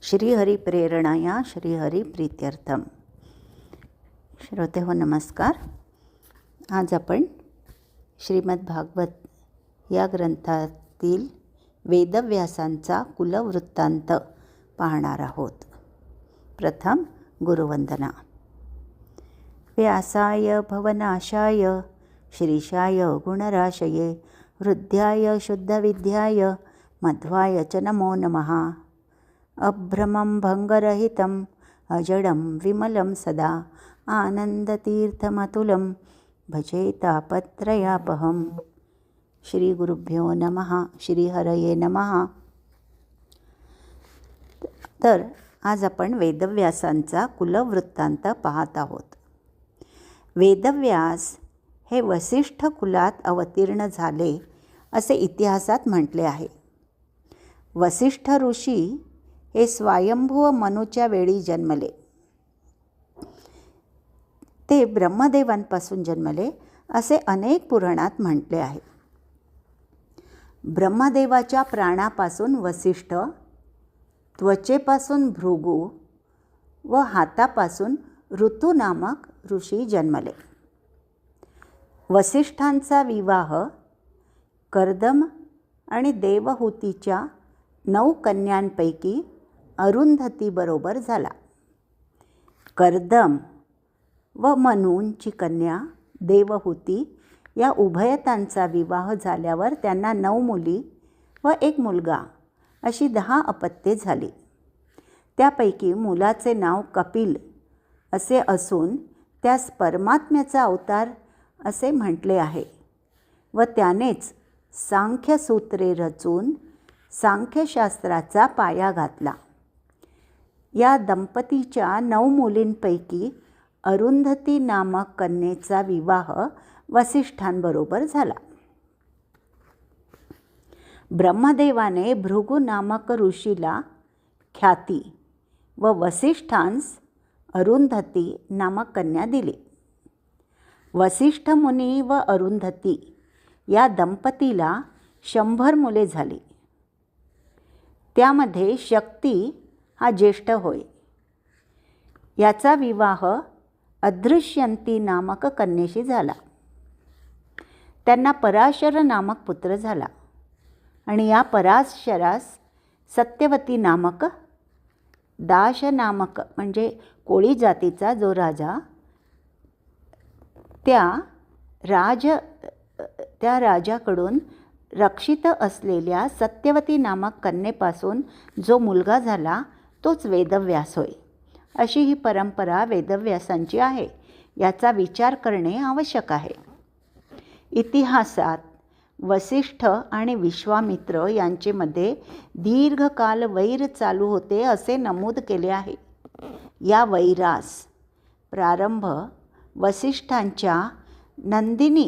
श्रीहरिप्रेरणाया श्रीहरिप्रीत्यर्थम. श्रोते हो नमस्कार. आज आपण श्रीमद्भागवत या ग्रंथातील वेदव्यासांचा कुलवृत्तांत पाहणार आहोत. प्रथम गुरुवंदना. व्यासाय भवनाशाय श्रीशाय गुणराशये हृद्याय शुद्धविद्याय मध्वाय च नमो नमः. अभ्रमं भंगरहितं अजडं विमलं सदा आनंदतीर्थमतुलं भजे तापत्रयापहं. श्री गुरुभ्यो नमः. श्रीहरये नमः. तर आज आपण वेदव्यासांचा कुलवृत्तांत पाहत आहोत. वेदव्यास हे वसिष्ठ कुलात अवतीर्ण झाले असे इतिहासात म्हटले आहे. वसिष्ठ ऋषी हे स्वयंभू मनुच्या वेळी जन्मले. ते ब्रह्मदेवांपासून जन्मले असे अनेक पुराणात म्हटले आहे. ब्रह्मदेवाच्या प्राणापासून वसिष्ठ, त्वचेपासून भृगू व हातापासून ऋतू नामक ऋषी जन्मले. वसिष्ठांचा विवाह कर्दम आणि देवहूतीच्या 9 कन्यांपैकी अरुंधतीबरोबर झाला. कर्दम व मनूंची कन्या देवहूती या उभयतांचा विवाह झाल्यावर त्यांना 9 मुली व 1 मुलगा अशी 10 अपत्ये झाली. त्यापैकी मुलाचे नाव कपिल असे असून त्यास परमात्म्याचा अवतार असे म्हटले आहे व त्यानेच सांख्यसूत्रे रचून सांख्यशास्त्राचा पाया घातला. या दंपतीच्या 9 मुलींपैकी अरुंधती नामक कन्येचा विवाह वसिष्ठांबरोबर झाला. ब्रह्मदेवाने भृगू नामक ऋषीला ख्याती व वसिष्ठांस अरुंधती नामक कन्या दिली. वसिष्ठ मुनी व अरुंधती या दंपतीला 100 मुले झाली. त्यामध्ये शक्ती हा ज्येष्ठ होय. याचा विवाह अदृश्यंती नामक कन्येशी झाला. त्यांना पराशर नामक पुत्र झाला आणि या पराशरास सत्यवती नामक, दाश नामक म्हणजे कोळी जातीचा जो राजा, त्या राजाकडून रक्षित असलेल्या सत्यवती नामक कन्येपासून जो मुलगा झाला तोच वेदव्यास होय. अशी ही परंपरा वेदव्यासांची आहे. याचा विचार करणे आवश्यक आहे. इतिहासात वसिष्ठ आणि विश्वामित्र यांचेमध्ये दीर्घकाल वैर चालू होते असे नमूद केले आहे. या वैरास प्रारंभ वसिष्ठांच्या नंदिनी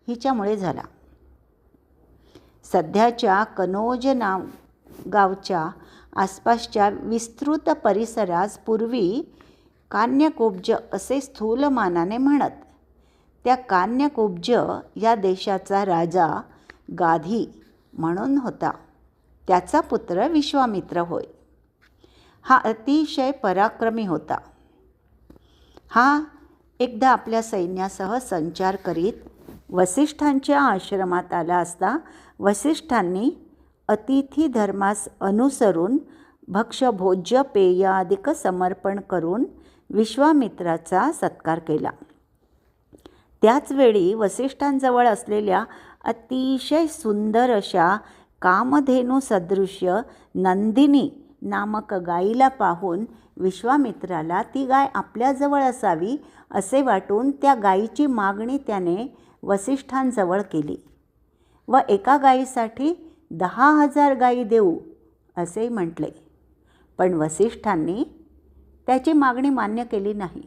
हिच्यामुळे झाला. सध्याच्या कनोज गावच्या आसपासच्या विस्तृत परिसरास पूर्वी कान्यकुब्ज असे स्थूलमानाने म्हणत. त्या कान्यकुब्ज या देशाचा राजा गाधी म्हणून होता. त्याचा पुत्र विश्वामित्र होय. हा अतिशय पराक्रमी होता. हा एकदा आपल्या सैन्यासह संचार करीत वसिष्ठांच्या आश्रमात आला असता वसिष्ठांनी अतिथी धर्मास अनुसरून भक्ष्यभोज्य पेयादिक समर्पण करून विश्वामित्राचा सत्कार केला. त्याचवेळी वसिष्ठांजवळ असलेल्या अतिशय सुंदर अशा कामधेनू सदृश्य नंदिनी नामक गायीला पाहून विश्वामित्राला ती गाय आपल्याजवळ असावी असे वाटून त्या गायीची मागणी त्याने वसिष्ठांजवळ केली व एका गायीसाठी 10,000 गायी देऊ असे म्हटले. पण वसिष्ठांनी त्याची मागणी मान्य केली नाही.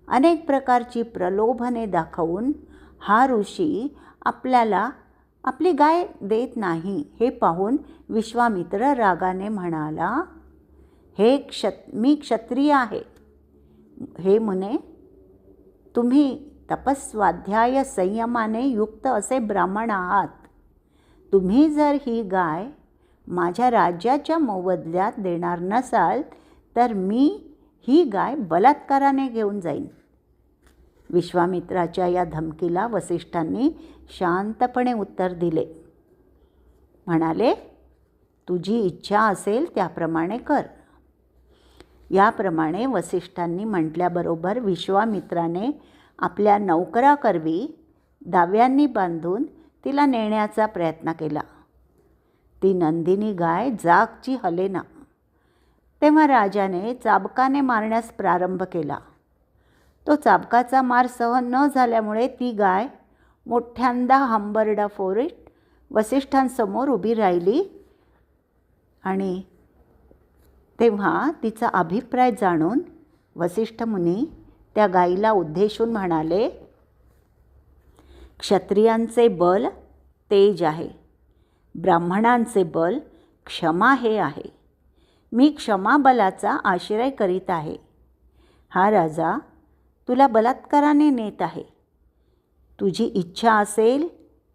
अनेक प्रकारची प्रलोभने दाखवून हा ऋषी आपल्याला आपली गाय देत नाही हे पाहून विश्वामित्र रागाने म्हणाला, मी क्षत्रिय आहे. हे मुने, तुम्ही तपस्वाध्याय संयमाने युक्त असे ब्राह्मण आहात. तुम्ही जर ही गाय माझ्या राज्याच्या मोबदल्यात देणार नसाल तर मी ही गाय बलात्काराने घेऊन जाईन. विश्वामित्राच्या या धमकीला वसिष्ठांनी शांतपणे उत्तर दिले. म्हणाले, तुझी इच्छा असेल त्याप्रमाणे कर. याप्रमाणे वसिष्ठांनी म्हटल्याबरोबर विश्वामित्राने आपल्या नौकराकरवी दाव्यांनी बांधून तिला नेण्याचा प्रयत्न केला. ती नंदिनी गाय जागची हलेना. तेव्हा राजाने चाबकाने मारण्यास प्रारंभ केला. तो चाबकाचा मार सहन न झाल्यामुळे ती गाय मोठ्यांदा हंबरडा फोरीत वसिष्ठांसमोर उभी राहिली आणि तेव्हा तिचा अभिप्राय जाणून वसिष्ठ मुनी त्या गायीला उद्देशून म्हणाले, क्षत्रियांचे बल तेज आहे, ब्राह्मणांचे बल क्षमा हे आहे. मी क्षमाबलाचा आश्रय करीत आहे. हा राजा तुला बलात्काराने नेत आहे. तुझी इच्छा असेल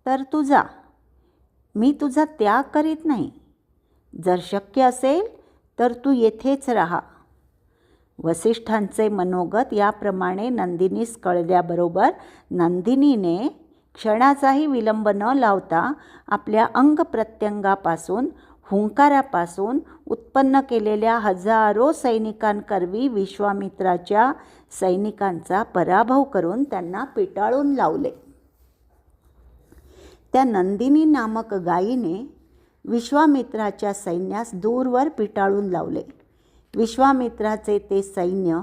तर तू जा. मी तुझा त्याग करीत नाही. जर शक्य असेल तर तू येथेच राहा. वसिष्ठांचे मनोगत याप्रमाणे नंदिनीस कळल्याबरोबर नंदिनीने क्षणाचाही विलंब न लावता आपल्या अंगप्रत्यंगापासून हुंकारापासून उत्पन्न केलेल्या हजारो सैनिकांकरवी विश्वामित्राच्या सैनिकांचा पराभव करून त्यांना पिटाळून लावले. त्या नंदिनी नामक गायीने विश्वामित्राच्या सैन्यास दूरवर पिटाळून लावले. विश्वामित्राचे ते सैन्य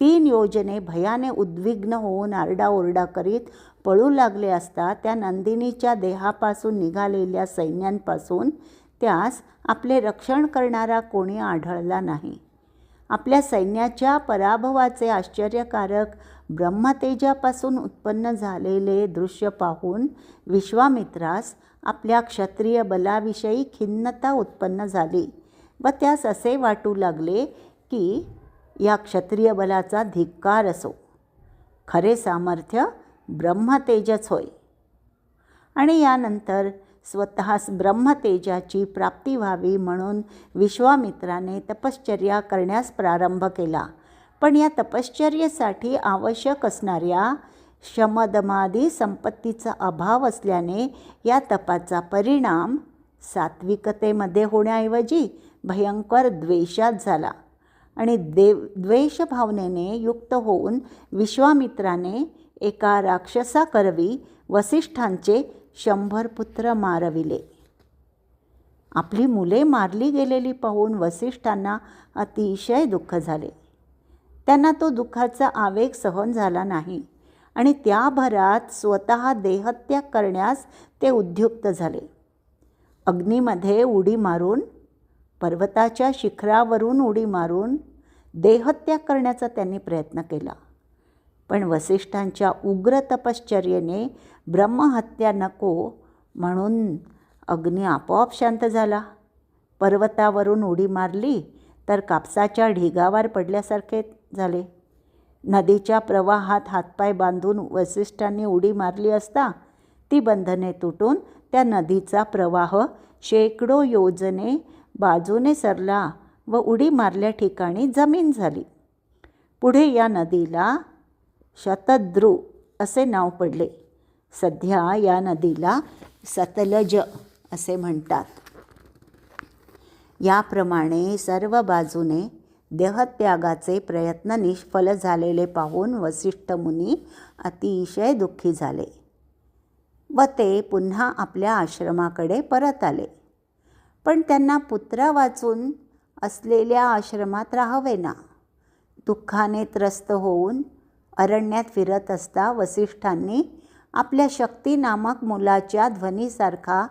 3 योजने भयाने उद्विग्न होऊन आरडाओरडा करीत पळू लागले असता त्या नंदिनीच्या देहापासून निघालेल्या सैन्यांपासून त्यास आपले रक्षण करणारा कोणी आढळला नाही. आपल्या सैन्याच्या पराभवाचे आश्चर्यकारक ब्रह्मतेजापासून उत्पन्न झालेले दृश्य पाहून विश्वामित्रास आपल्या क्षत्रिय बलाविषयी खिन्नता उत्पन्न झाली व त्यास असे वाटू लागले की या क्षत्रिय बलाचा धिक्कार असो. खरे सामर्थ्य ब्रह्मतेजच होय. आणि यानंतर स्वतःस ब्रह्मतेजाची प्राप्ती व्हावी म्हणून विश्वामित्राने तपश्चर्या करण्यास प्रारंभ केला. पण या तपश्चर्येसाठी आवश्यक असणाऱ्या शमदमादी संपत्तीचा अभाव असल्याने या तपाचा परिणाम सात्विकतेमध्ये होण्याऐवजी भयंकर द्वेषात झाला आणि द्वेष भावनेने युक्त होऊन विश्वामित्राने एका राक्षसाकरवी वसिष्ठांचे 100 पुत्र मारविले. आपली मुले मारली गेलेली पाहून वसिष्ठांना अतिशय दुःख झाले. त्यांना तो दुःखाचा आवेग सहन झाला नाही आणि त्या भरात स्वतः देहत्याग करण्यास ते उद्युक्त झाले. अग्नीमध्ये उडी मारून, पर्वताच्या शिखरावरून उडी मारून देहत्याग करण्याचा त्यांनी प्रयत्न केला. पण वसिष्ठांच्या उग्र तपश्चर्येने ब्रह्महत्या नको म्हणून अग्नी आपोआप शांत झाला. पर्वतावरून उडी मारली तर कापसाच्या ढिगावर पडल्यासारखे झाले. नदीच्या प्रवाहात हातपाय बांधून वसिष्ठांनी उडी मारली असता ती बंधने तुटून त्या नदीचा प्रवाह शेकडो योजने बाजूने सरला व उडी मारल्या ठिकाणी जमीन झाली. पुढे या नदीला शतद्रू असे नाव पडले. सध्या या नदीला सतलज असे म्हणतात. याप्रमाणे सर्व बाजूने देहत्यागाचे प्रयत्न निष्फल झालेले पाहून वसिष्ठ मुनी अतिशय दुःखी झाले व ते पुन्हा आपल्या आश्रमाकडे परत आले. पण त्यांना पुत्र वाचून असलेल्या आश्रमात राहावेना. दुःखाने त्रस्त होऊन अरण्यात फिरत असता वसिष्ठांनी आपल्या शक्ती नामक मुलाच्या ध्वनीसारखा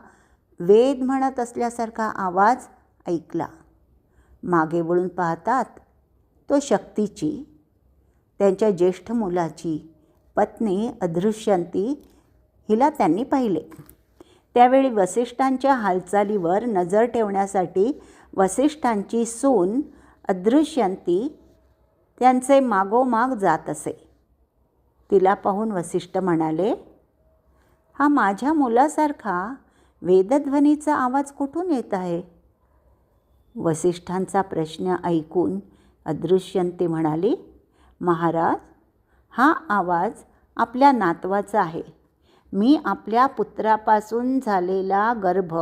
वेद म्हणत असल्यासारखा आवाज ऐकला. मागे वळून पाहतात तो शक्तीची, त्यांच्या ज्येष्ठ मुलाची पत्नी अदृश्यंती हिला त्यांनी पाहिले. त्यावेळी वसिष्ठांच्या हालचालीवर नजर ठेवण्यासाठी वसिष्ठांची सून अदृश्यंती त्यांचे मागोमाग जात असे. तिला पाहून वसिष्ठ म्हणाले, हा माझ्या मुलासारखा वेदध्वनीचा आवाज कुठून येत आहे? वसिष्ठांचा प्रश्न ऐकून अदृश्यंती म्हणाली, महाराज, हा आवाज आपल्या नातवाचा आहे. मी आपल्या पुत्रापासून झालेला गर्भ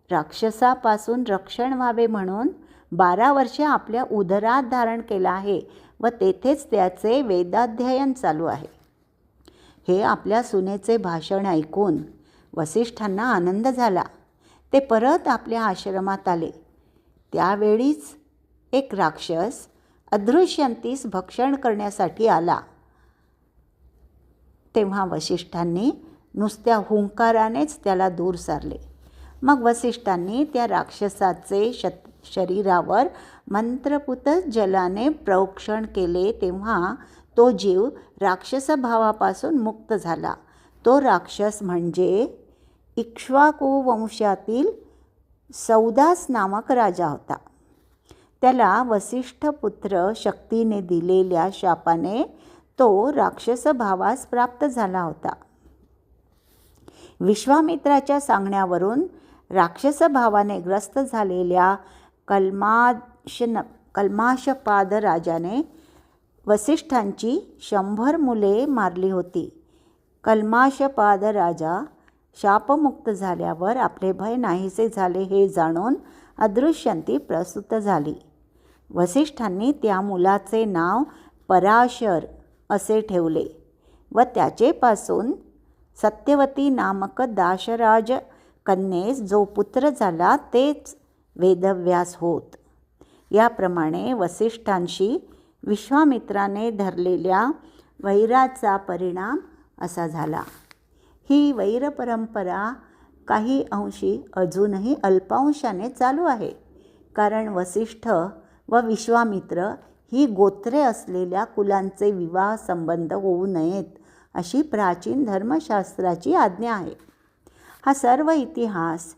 राक्षसापासून रक्षण व्हावे म्हणून 12 वर्षे आपल्या उदरात धारण केला आहे व तेथेच त्याचे वेदाध्ययन चालू आहे. हे आपल्या सुनेचे भाषण ऐकून वसिष्ठांना आनंद झाला. ते परत आपल्या आश्रमात आले. त्यावेळीच एक राक्षस अदृश्यंतीस भक्षण करण्यासाठी आला. तेव्हा वसिष्ठांनी नुसत्या हुंकारानेच त्याला दूर सारले. मग वसिष्ठांनी त्या राक्षसाचे शरीरावर मंत्रपुत जलाने प्रोक्षण केले. तेव्हा तो जीव राक्षसभावापासून मुक्त झाला. तो राक्षस म्हणजे इक्ष्वाकू वंशातील सौदास नामक राजा होता. त्याला वसिष्ठ पुत्र शक्तीने दिलेल्या शापाने तो राक्षसभावास प्राप्त झाला होता. विश्वामित्राच्या सांगण्यावरून राक्षसभावाने ग्रस्त झालेल्या कल्माशपाद राजाने वसिष्ठांची 100 मुले मारली होती. कल्माशपाद राजा शापमुक्त झाल्यावर आपले भय नाहीसे झाले हे जाणून अदृश्यंती प्रसूत झाली. वसिष्ठांनी त्या मुलाचे नाव पराशर असे ठेवले व त्याचेपासून सत्यवती नामक दाशराज कन्येस जो पुत्र झाला तेच वेदव्यास होत. याप्रमाणे वसिष्ठांशी विश्वामित्राने धरलेल्या वैराचा परिणाम असा झाला. ही वैर परंपरा काही अंशी अजूनही अल्पांशाने चालू आहे. कारण वसिष्ठ व विश्वामित्र ही गोत्रे असलेल्या कुलांचे विवाह संबंध होऊ नयेत अशी प्राचीन धर्मशास्त्राची आज्ञा आहे. हा सर्व इतिहास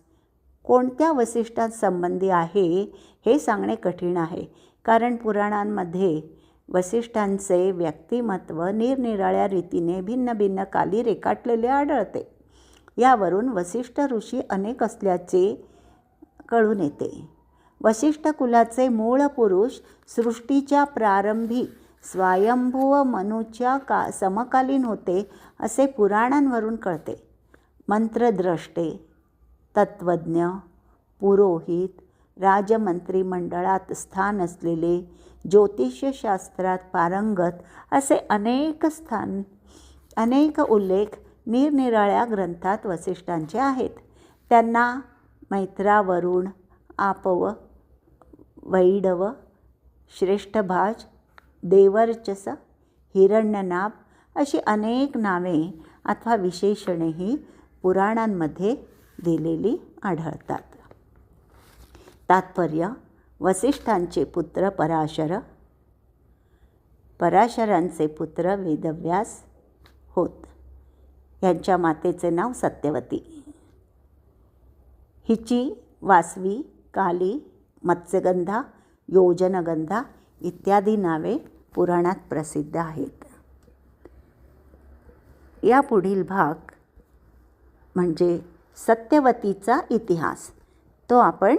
कोणत्या वसिष्ठांसंबंधी आहे हे सांगणे कठीण आहे. कारण पुराणांमध्ये वसिष्ठांचे व्यक्तिमत्व निरनिराळ्या रीतीने भिन्न भिन्न काली रेखाटलेले आढळते. यावरून वसिष्ठ ऋषी अनेक असल्याचे कळून येते. वसिष्ठ कुलाचे मूळ पुरुष सृष्टीच्या प्रारंभी स्वयंभुव मनुच्या समकालीन होते असे पुराणांवरून कळते. मंत्रद्रष्टे, तत्त्वज्ञ, पुरोहित, राजमंत्रिमंडळात स्थान असलेले, ज्योतिषशास्त्रात पारंगत असे अनेक उल्लेख निरनिराळ्या ग्रंथात वसिष्ठांचे आहेत. त्यांना मैत्रावरुण, आपव, वैडव, श्रेष्ठभाज, देवर्चस, हिरण्यनाभ अशी अनेक नावे अथवा विशेषणेही पुराणांमध्ये दिलेली आढळतात. तात्पर्य: वसिष्ठांचे पुत्र पराशर, पराशरांचे पुत्र वेदव्यास होत. यांच्या मातेचे नाव सत्यवती. हिची वासवी, काली, मत्स्यगंधा, योजनगंधा इत्यादी नावे पुराणात प्रसिद्ध आहेत. या पुढील भाग म्हणजे सत्यवतीचा इतिहास, तो आपण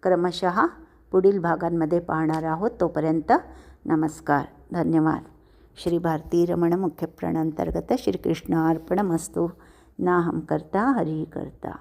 क्रमशः पुढील भागांमध्ये पाहणार आहोत. तोपर्यंत नमस्कार, धन्यवाद. श्री भारती रमण मुख्य प्राणांतर्गत श्रीकृष्ण अर्पणमस्तु. नाहं कर्ता हरिः कर्ता.